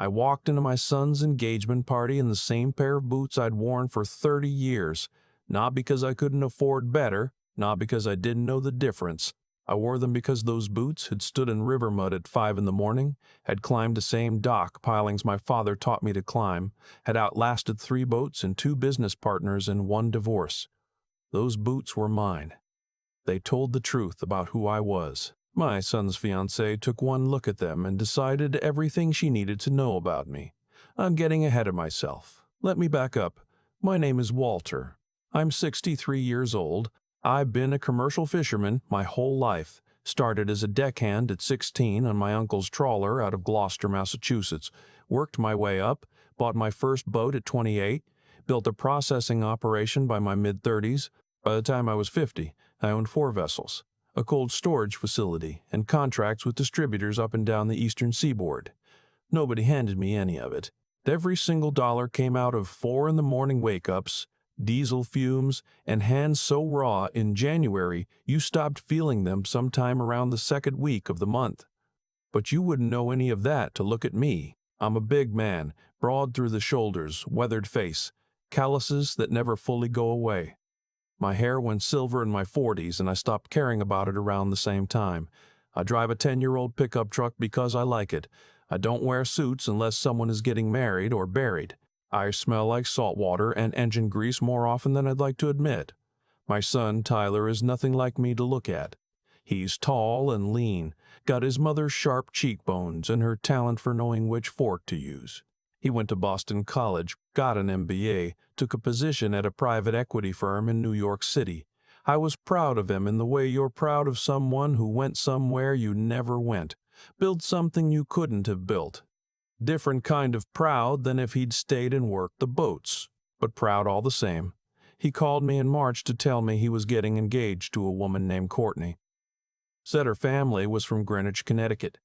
I walked into my son's engagement party in the same pair of boots I'd worn for 30 years, not because I couldn't afford better, not because I didn't know the difference. I wore them because those boots had stood in river mud at 5 in the morning, had climbed the same dock pilings my father taught me to climb, had outlasted 3 boats and 2 business partners and 1 divorce. Those boots were mine. They told the truth about who I was. My son's fiancée took one look at them and decided everything she needed to know about me. I'm getting ahead of myself. Let me back up. My name is Walter. I'm 63 years old. I've been a commercial fisherman my whole life. Started as a deckhand at 16 on my uncle's trawler out of Gloucester, Massachusetts. Worked my way up, bought my first boat at 28, built a processing operation by my mid-30s. By the time I was 50, I owned 4 vessels, a cold storage facility, and contracts with distributors up and down the eastern seaboard. Nobody handed me any of it. Every single dollar came out of 4 in the morning wake-ups, diesel fumes, and hands so raw in January you stopped feeling them sometime around the 2nd week of the month. But you wouldn't know any of that to look at me. I'm a big man, broad through the shoulders, weathered face, calluses that never fully go away. My hair went silver in my 40s, and I stopped caring about it around the same time. I drive a 10-year-old pickup truck because I like it. I don't wear suits unless someone is getting married or buried. I smell like salt water and engine grease more often than I'd like to admit. My son, Tyler, is nothing like me to look at. He's tall and lean, got his mother's sharp cheekbones and her talent for knowing which fork to use. He went to Boston College, got an MBA, took a position at a private equity firm in New York City. I was proud of him in the way you're proud of someone who went somewhere you never went, built something you couldn't have built. Different kind of proud than if he'd stayed and worked the boats, but proud all the same. He called me in March to tell me he was getting engaged to a woman named Courtney. Said her family was from Greenwich, Connecticut.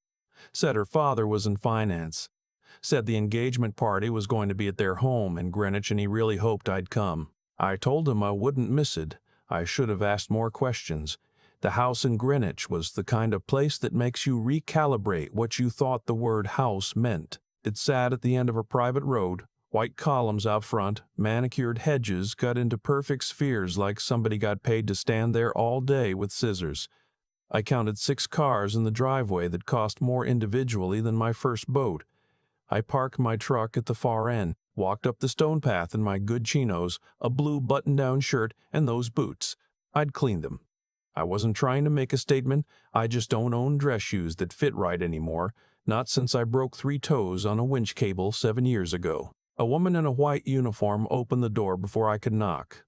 Said her father was in finance. Said the engagement party was going to be at their home in Greenwich and he really hoped I'd come. I told him I wouldn't miss it. I should have asked more questions. The house in Greenwich was the kind of place that makes you recalibrate what you thought the word house meant. It sat at the end of a private road, white columns out front, manicured hedges cut into perfect spheres like somebody got paid to stand there all day with scissors. I counted 6 cars in the driveway that cost more individually than my first boat. I parked my truck at the far end, walked up the stone path in my good chinos, a blue button-down shirt, and those boots. I'd cleaned them. I wasn't trying to make a statement. I just don't own dress shoes that fit right anymore, not since I broke 3 toes on a winch cable 7 years ago. A woman in a white uniform opened the door before I could knock.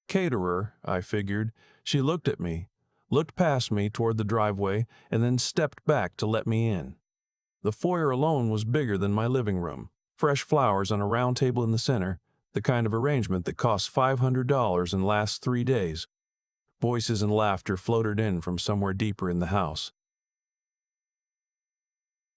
Caterer, I figured. She looked at me, looked past me toward the driveway, and then stepped back to let me in. The foyer alone was bigger than my living room. Fresh flowers on a round table in the center, the kind of arrangement that costs $500 and lasts 3 days. Voices and laughter floated in from somewhere deeper in the house.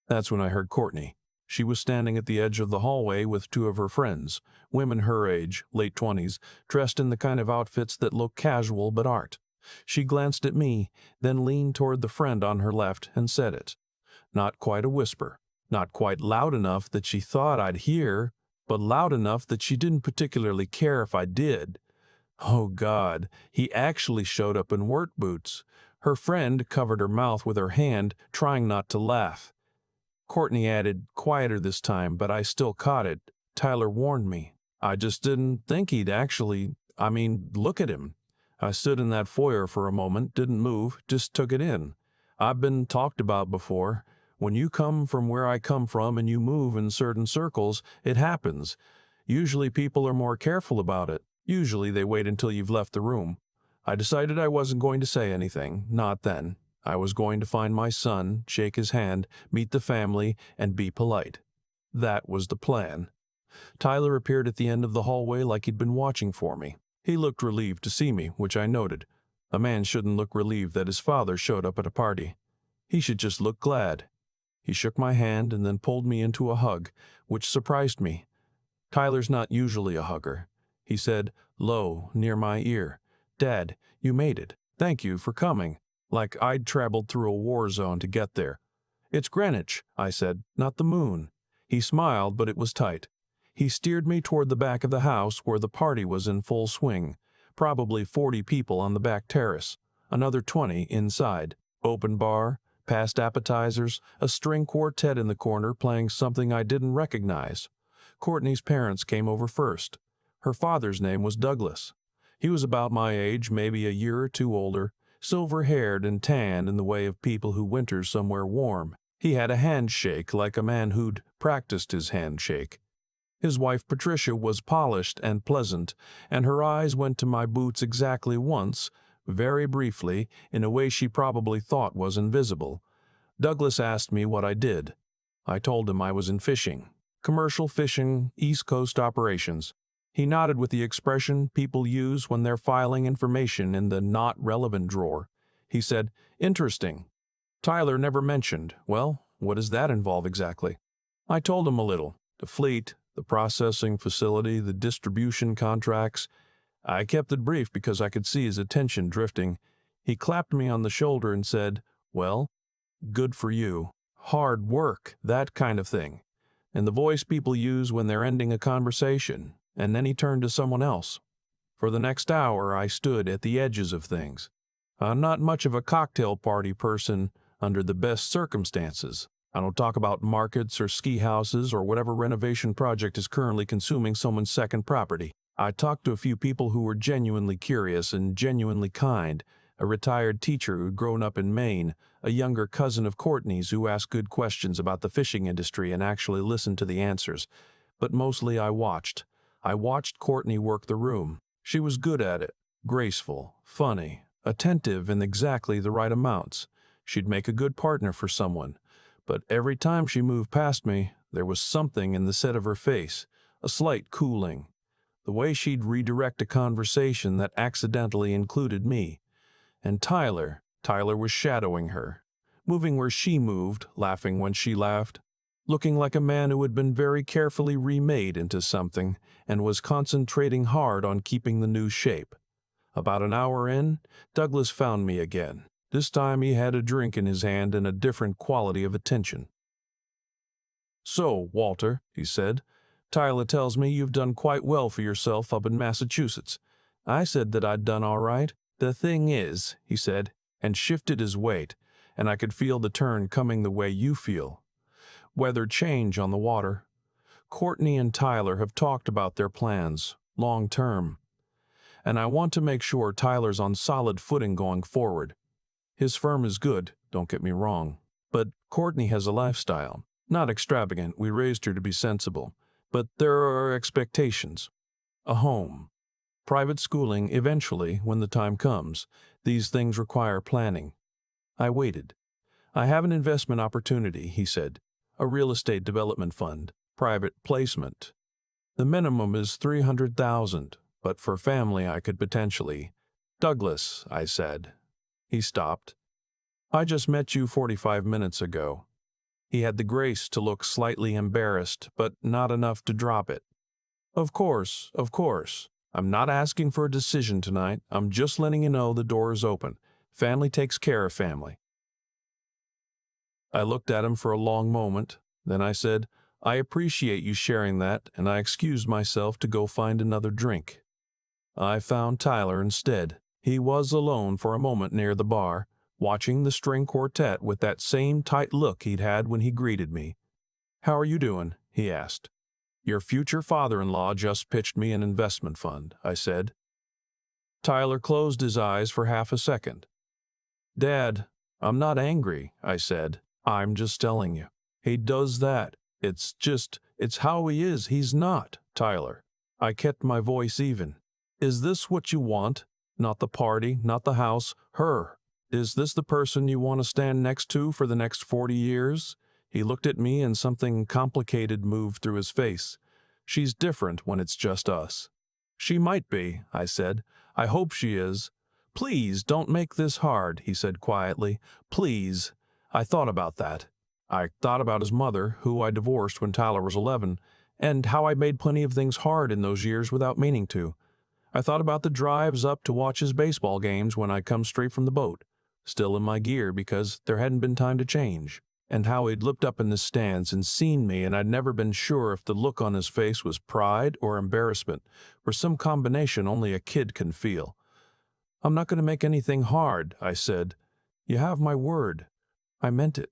That's when I heard Courtney. She was standing at the edge of the hallway with 2 of her friends, women her age, late 20s, dressed in the kind of outfits that look casual but aren't. She glanced at me, then leaned toward the friend on her left and said it. Not quite a whisper, not quite loud enough that she thought I'd hear, but loud enough that she didn't particularly care if I did. Oh God, he actually showed up in work boots. Her friend covered her mouth with her hand, trying not to laugh. Courtney added, quieter this time, but I still caught it. Tyler warned me. I just didn't think he'd actually, look at him. I stood in that foyer for a moment, didn't move, just took it in. I've been talked about before. When you come from where I come from and you move in certain circles, it happens. Usually people are more careful about it. Usually they wait until you've left the room. I decided I wasn't going to say anything, not then. I was going to find my son, shake his hand, meet the family, and be polite. That was the plan. Tyler appeared at the end of the hallway like he'd been watching for me. He looked relieved to see me, which I noted. A man shouldn't look relieved that his father showed up at a party. He should just look glad. He shook my hand and then pulled me into a hug, which surprised me. Tyler's not usually a hugger. He said, low, near my ear, "Dad, you made it. Thank you for coming," like I'd traveled through a war zone to get there. "It's Greenwich," I said, "not the moon." He smiled, but it was tight. He steered me toward the back of the house where the party was in full swing. Probably 40 people on the back terrace, another 20 inside. Open bar, past appetizers, a string quartet in the corner playing something I didn't recognize. Courtney's parents came over first. Her father's name was Douglas. He was about my age, maybe a year or two older, silver-haired and tanned in the way of people who winter somewhere warm. He had a handshake like a man who'd practiced his handshake. His wife Patricia was polished and pleasant, and her eyes went to my boots exactly once, very briefly, in a way she probably thought was invisible. Douglas asked me what I did. I told him I was in fishing. Commercial fishing, East Coast operations. He nodded with the expression people use when they're filing information in the not relevant drawer. He said, "Interesting. Tyler never mentioned. Well, what does that involve exactly?" I told him a little. The fleet, the processing facility, the distribution contracts. I kept it brief because I could see his attention drifting. He clapped me on the shoulder and said, "Well, good for you. Hard work, that kind of thing." And the voice people use when they're ending a conversation. And then he turned to someone else. For the next hour, I stood at the edges of things. I'm not much of a cocktail party person under the best circumstances. I don't talk about markets or ski houses or whatever renovation project is currently consuming someone's second property. I talked to a few people who were genuinely curious and genuinely kind, a retired teacher who'd grown up in Maine, a younger cousin of Courtney's who asked good questions about the fishing industry and actually listened to the answers. But mostly I watched. I watched Courtney work the room. She was good at it, graceful, funny, attentive in exactly the right amounts. She'd make a good partner for someone. But every time she moved past me, there was something in the set of her face, a slight cooling. The way she'd redirect a conversation that accidentally included me. And Tyler was shadowing her, moving where she moved, laughing when she laughed, looking like a man who had been very carefully remade into something and was concentrating hard on keeping the new shape. About an hour in, Douglas found me again. This time he had a drink in his hand and a different quality of attention. "So, Walter," he said, "Tyler tells me you've done quite well for yourself up in Massachusetts." I said that I'd done all right. "The thing is," he said, and shifted his weight, and I could feel the turn coming the way you feel. Weather change on the water. Courtney and Tyler have talked about their plans, long term. And I want to make sure Tyler's on solid footing going forward. His firm is good, don't get me wrong. But Courtney has a lifestyle. Not extravagant, we raised her to be sensible. But there are expectations. A home. Private schooling eventually, when the time comes. These things require planning. I waited. "I have an investment opportunity," he said. "A real estate development fund. Private placement. The minimum is $300,000, but for family I could potentially—" "Douglas," I said. He stopped. "I just met you 45 minutes ago." He had the grace to look slightly embarrassed, but not enough to drop it. Of course. I'm not asking for a decision tonight. I'm just letting you know the door is open. Family takes care of family." I looked at him for a long moment. Then I said, "I appreciate you sharing that," and I excused myself to go find another drink. I found Tyler instead. He was alone for a moment near the bar, watching the string quartet with that same tight look he'd had when he greeted me. "How are you doing?" he asked. "Your future father-in-law just pitched me an investment fund," I said. Tyler closed his eyes for half a second. "Dad, I'm not angry," I said. "I'm just telling you. He does that. It's how he is. He's not, Tyler." I kept my voice even. "Is this what you want? Not the party, not the house, her. Is this the person you want to stand next to for the next 40 years? He looked at me and something complicated moved through his face. "She's different when it's just us." "She might be," I said. "I hope she is." "Please don't make this hard," he said quietly. "Please." I thought about that. I thought about his mother, who I divorced when Tyler was 11, and how I made plenty of things hard in those years without meaning to. I thought about the drives up to watch his baseball games when I'd come straight from the boat, still in my gear because there hadn't been time to change. and how he'd looked up in the stands and seen me, and I'd never been sure if the look on his face was pride or embarrassment, or some combination only a kid can feel. "I'm not going to make anything hard," I said. "You have my word." I meant it.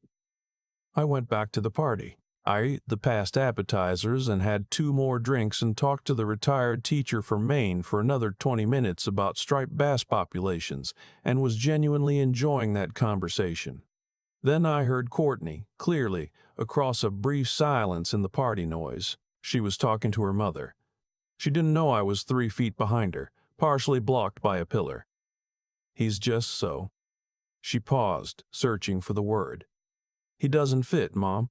I went back to the party. I ate the past appetizers and had 2 more drinks and talked to the retired teacher from Maine for another 20 minutes about striped bass populations, and was genuinely enjoying that conversation. Then I heard Courtney, clearly, across a brief silence in the party noise. She was talking to her mother. She didn't know I was 3 feet behind her, partially blocked by a pillar. "He's just so." She paused, searching for the word. "He doesn't fit, Mom."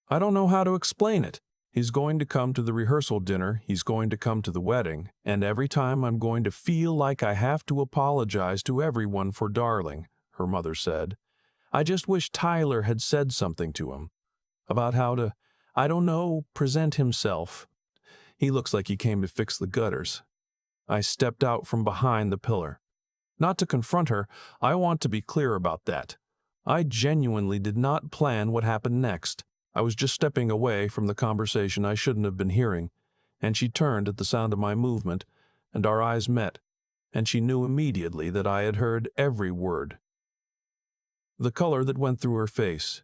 "I don't know how to explain it. He's going to come to the rehearsal dinner, he's going to come to the wedding, and every time I'm going to feel like I have to apologize to everyone for Darling," her mother said. "I just wish Tyler had said something to him about how to, I don't know, present himself. He looks like he came to fix the gutters." I stepped out from behind the pillar. Not to confront her, I want to be clear about that. I genuinely did not plan what happened next. I was just stepping away from the conversation I shouldn't have been hearing, and she turned at the sound of my movement, and our eyes met, and she knew immediately that I had heard every word. The color that went through her face,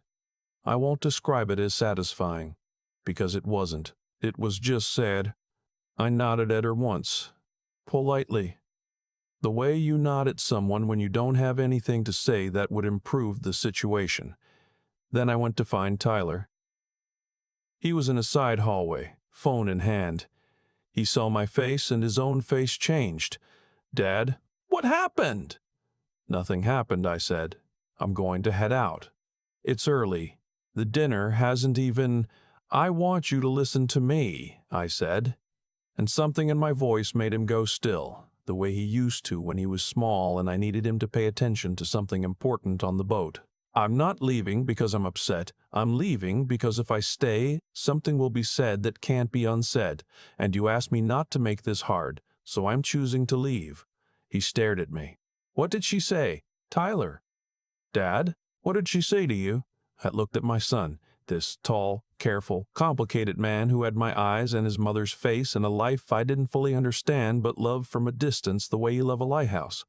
I won't describe it as satisfying, because it wasn't. It was just sad. I nodded at her once, politely. The way you nod at someone when you don't have anything to say that would improve the situation. Then I went to find Tyler. He was in a side hallway, phone in hand. He saw my face and his own face changed. "Dad, what happened?" "Nothing happened," I said. "I'm going to head out. It's early. The dinner hasn't even—" "I want you to listen to me," I said. And something in my voice made him go still, the way he used to when he was small and I needed him to pay attention to something important on the boat. "I'm not leaving because I'm upset. I'm leaving because if I stay, something will be said that can't be unsaid, and you asked me not to make this hard, so I'm choosing to leave." He stared at me. "What did she say?" "Tyler." "Dad, what did she say to you?" I looked at my son, this tall, careful, complicated man who had my eyes and his mother's face and a life I didn't fully understand but loved from a distance the way you love a lighthouse.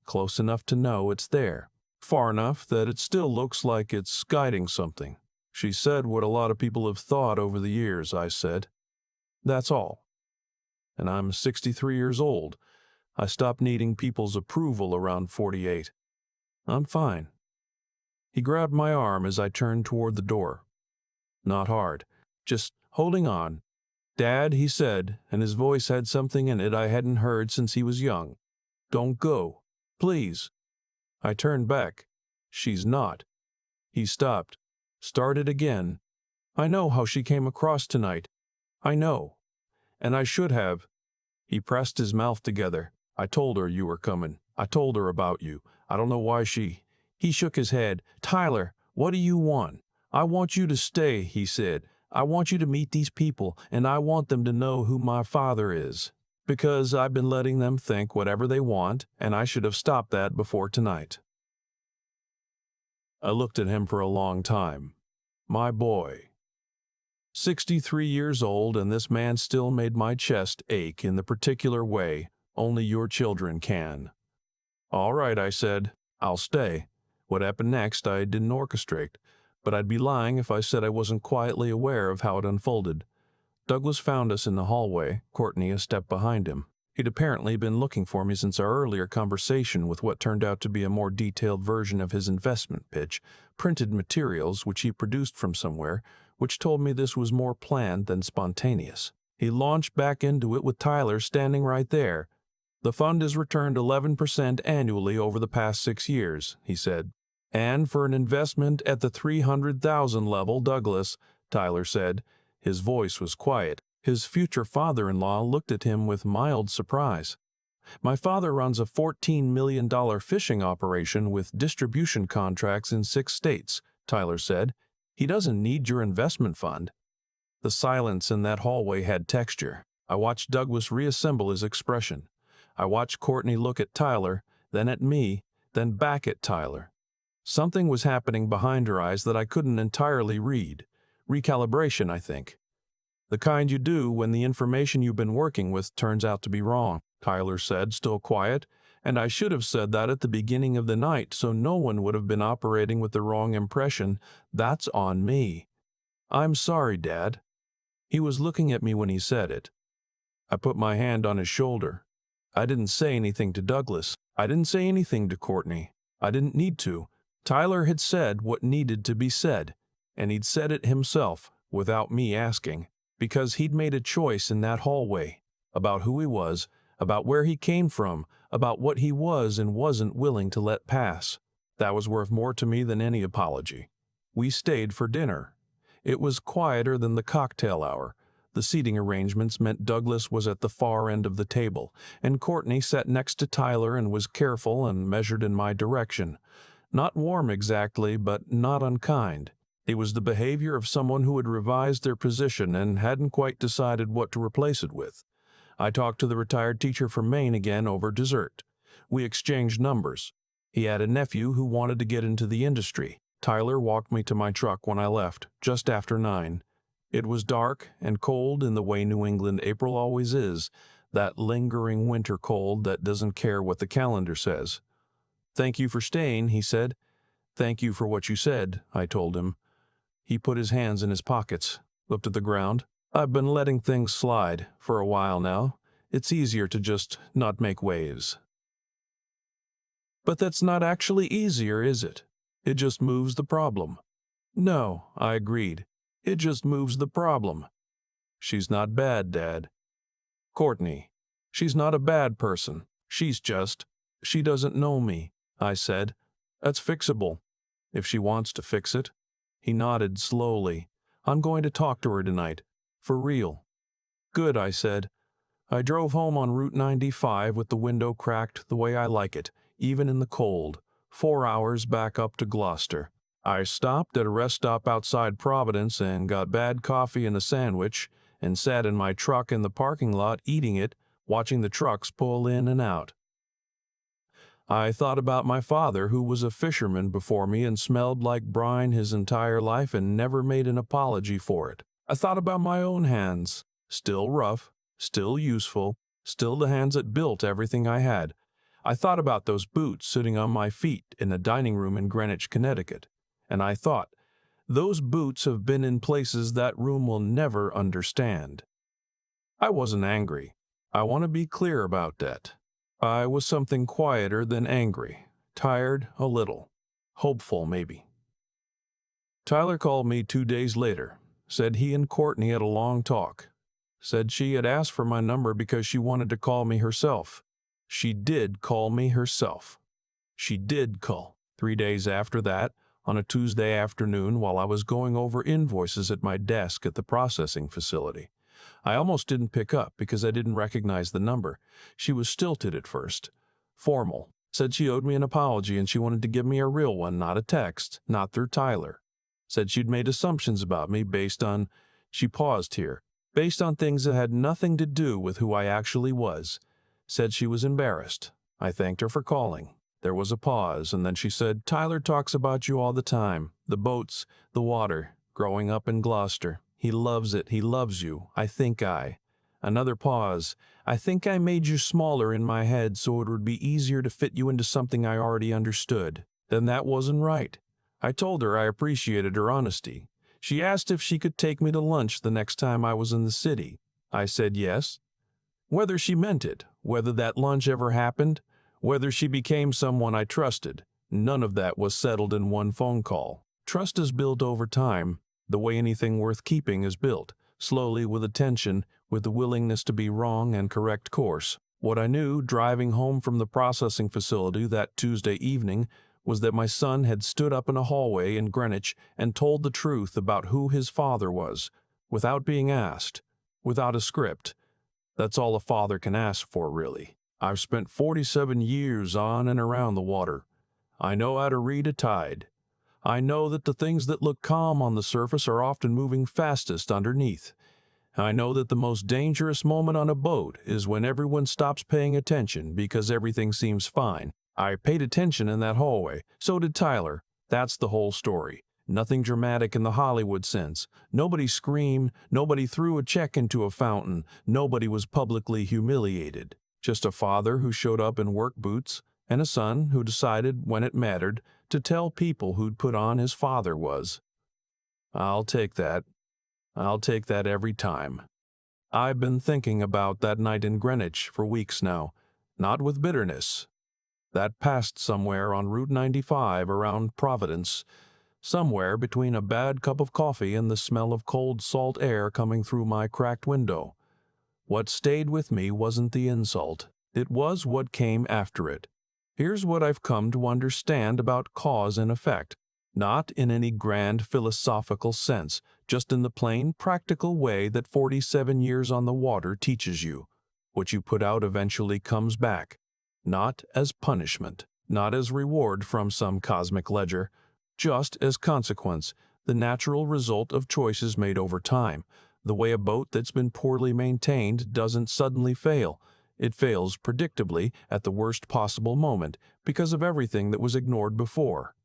Close enough to know it's there. Far enough that it still looks like it's guiding something. "She said what a lot of people have thought over the years," I said. "That's all. And I'm 63 years old. I stopped needing people's approval around 48. I'm fine." He grabbed my arm as I turned toward the door. Not hard, just holding on. "Dad," he said, and his voice had something in it I hadn't heard since he was young. "Don't go. Please." I turned back. "She's not." He stopped. Started again. "I know how she came across tonight. I know. And I should have." He pressed his mouth together. "I told her you were coming. I told her about you. I don't know why she—" He shook his head. "Tyler, what do you want?" "I want you to stay," he said. "I want you to meet these people, and I want them to know who my father is. Because I've been letting them think whatever they want, and I should have stopped that before tonight." I looked at him for a long time. My boy. 63 years old, and this man still made my chest ache in the particular way only your children can. "All right," I said. "I'll stay." What happened next I didn't orchestrate, but I'd be lying if I said I wasn't quietly aware of how it unfolded. Douglas found us in the hallway, Courtney a step behind him. He'd apparently been looking for me since our earlier conversation with what turned out to be a more detailed version of his investment pitch, printed materials which he produced from somewhere, which told me this was more planned than spontaneous. He launched back into it with Tyler standing right there. "The fund has returned 11% annually over the past 6 years," he said. "And for an investment at the 300,000 level, Douglas," Tyler said. His voice was quiet. His future father-in-law looked at him with mild surprise. "My father runs a $14 million fishing operation with distribution contracts in 6 states, Tyler said. "He doesn't need your investment fund." The silence in that hallway had texture. I watched Douglas reassemble his expression. I watched Courtney look at Tyler, then at me, then back at Tyler. Something was happening behind her eyes that I couldn't entirely read. Recalibration, I think. The kind you do when the information you've been working with turns out to be wrong, Tyler said, still quiet, and I should have said that at the beginning of the night so no one would have been operating with the wrong impression. That's on me. I'm sorry, Dad. He was looking at me when he said it. I put my hand on his shoulder. I didn't say anything to Douglas. I didn't say anything to Courtney. I didn't need to. Tyler had said what needed to be said, and he'd said it himself without me asking, because he'd made a choice in that hallway about who he was, about where he came from, about what he was and wasn't willing to let pass. That was worth more to me than any apology. We stayed for dinner. It was quieter than the cocktail hour. The seating arrangements meant Douglas was at the far end of the table, and Courtney sat next to Tyler and was careful and measured in my direction. Not warm exactly, but not unkind. It was the behavior of someone who had revised their position and hadn't quite decided what to replace it with. I talked to the retired teacher from Maine again over dessert. We exchanged numbers. He had a nephew who wanted to get into the industry. Tyler walked me to my truck when I left, just after 9. It was dark and cold in the way New England April always is, that lingering winter cold that doesn't care what the calendar says. "Thank you for staying," he said. "Thank you for what you said," I told him. He put his hands in his pockets, looked at the ground. "I've been letting things slide for a while now. It's easier to just not make waves." "But that's not actually easier, is it? It just moves the problem." "No," I agreed. "It just moves the problem." "She's not bad, Dad." "Courtney, she's not a bad person. She doesn't know me," I said. "That's fixable, if she wants to fix it." He nodded slowly. "I'm going to talk to her tonight. For real." "Good," I said. I drove home on Route 95 with the window cracked the way I like it, even in the cold. 4 hours back up to Gloucester. I stopped at a rest stop outside Providence and got bad coffee and a sandwich, and sat in my truck in the parking lot eating it, watching the trucks pull in and out. I thought about my father, who was a fisherman before me and smelled like brine his entire life and never made an apology for it. I thought about my own hands, still rough, still useful, still the hands that built everything I had. I thought about those boots sitting on my feet in a dining room in Greenwich, Connecticut, and I thought, those boots have been in places that room will never understand. I wasn't angry. I want to be clear about that. I was something quieter than angry, tired a little, hopeful maybe. Tyler called me 2 days later, said he and Courtney had a long talk, said she had asked for my number because she wanted to call me herself. She did call me herself. She did call. 3 days after that, on a Tuesday afternoon while I was going over invoices at my desk at the processing facility. I almost didn't pick up because I didn't recognize the number. She was stilted at first. Formal. Said she owed me an apology and she wanted to give me a real one, not a text, not through Tyler. Said she'd made assumptions about me based on, she paused here, based on things that had nothing to do with who I actually was. Said she was embarrassed. I thanked her for calling. There was a pause, and then she said, "Tyler talks about you all the time. The boats, the water, growing up in Gloucester. He loves it. He loves you. I think I." Another pause. "I think I made you smaller in my head so it would be easier to fit you into something I already understood." Then that wasn't right. I told her I appreciated her honesty. She asked if she could take me to lunch the next time I was in the city. I said yes. Whether she meant it, whether that lunch ever happened, whether she became someone I trusted, none of that was settled in one phone call. Trust is built over time, the way anything worth keeping is built, slowly with attention, with the willingness to be wrong and correct course. What I knew driving home from the processing facility that Tuesday evening was that my son had stood up in a hallway in Greenwich and told the truth about who his father was, without being asked, without a script. That's all a father can ask for, really. I've spent 47 years on and around the water. I know how to read a tide. I know that the things that look calm on the surface are often moving fastest underneath. I know that the most dangerous moment on a boat is when everyone stops paying attention because everything seems fine. I paid attention in that hallway. So did Tyler. That's the whole story. Nothing dramatic in the Hollywood sense. Nobody screamed, nobody threw a check into a fountain, nobody was publicly humiliated. Just a father who showed up in work boots, and a son who decided, when it mattered, to tell people who'd put on his father was. I'll take that. I'll take that every time. I've been thinking about that night in Greenwich for weeks now, not with bitterness. That passed somewhere on Route 95 around Providence, somewhere between a bad cup of coffee and the smell of cold salt air coming through my cracked window. What stayed with me wasn't the insult. It was what came after it. Here's what I've come to understand about cause and effect, not in any grand philosophical sense, just in the plain, practical way that 47 years on the water teaches you. What you put out eventually comes back, not as punishment, not as reward from some cosmic ledger, just as consequence, the natural result of choices made over time. The way a boat that's been poorly maintained doesn't suddenly fail. It fails predictably at the worst possible moment because of everything that was ignored before.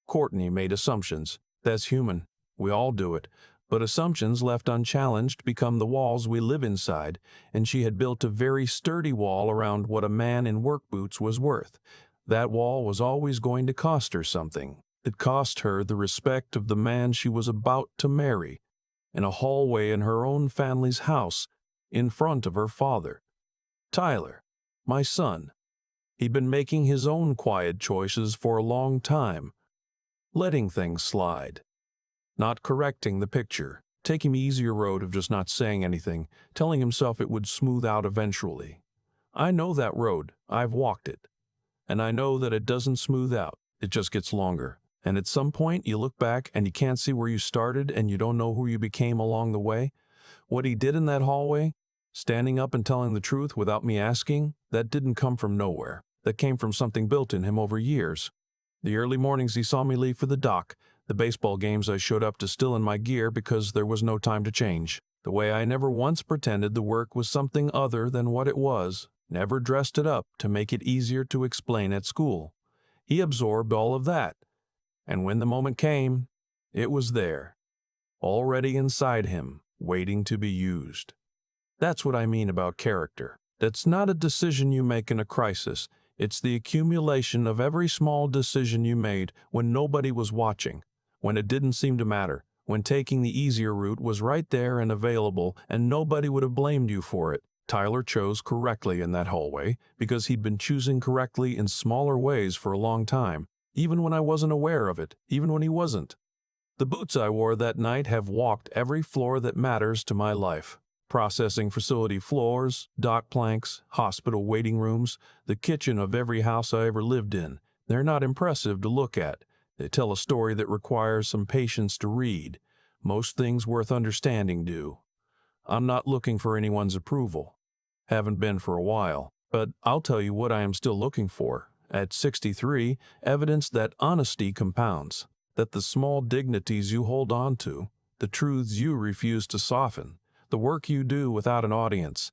Courtney made assumptions. That's human. We all do it. But assumptions left unchallenged become the walls we live inside, and she had built a very sturdy wall around what a man in work boots was worth. That wall was always going to cost her something. It cost her the respect of the man she was about to marry, in a hallway in her own family's house, in front of her father. Tyler, my son. He'd been making his own quiet choices for a long time, letting things slide, not correcting the picture, taking the easier road of just not saying anything, telling himself it would smooth out eventually. I know that road. I've walked it. And I know that it doesn't smooth out. It just gets longer. And at some point, you look back and you can't see where you started and you don't know who you became along the way. What he did in that hallway, standing up and telling the truth without me asking, that didn't come from nowhere. That came from something built in him over years. The early mornings he saw me leave for the dock, the baseball games I showed up to still in my gear because there was no time to change. The way I never once pretended the work was something other than what it was, never dressed it up to make it easier to explain at school. He absorbed all of that. And when the moment came, it was there, already inside him, waiting to be used. That's what I mean about character. That's not a decision you make in a crisis. It's the accumulation of every small decision you made when nobody was watching, when it didn't seem to matter, when taking the easier route was right there and available and nobody would have blamed you for it. Tyler chose correctly in that hallway because he'd been choosing correctly in smaller ways for a long time, even when I wasn't aware of it, even when he wasn't. The boots I wore that night have walked every floor that matters to my life. Processing facility floors, dock planks, hospital waiting rooms, the kitchen of every house I ever lived in. They're not impressive to look at. They tell a story that requires some patience to read. Most things worth understanding do. I'm not looking for anyone's approval. Haven't been for a while. But I'll tell you what I am still looking for. At 63, evidence that honesty compounds, that the small dignities you hold on to, the truths you refuse to soften, the work you do without an audience,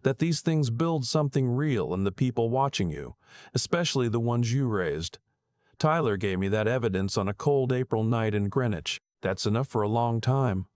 that these things build something real in the people watching you, especially the ones you raised. Tyler gave me that evidence on a cold April night in Greenwich. That's enough for a long time.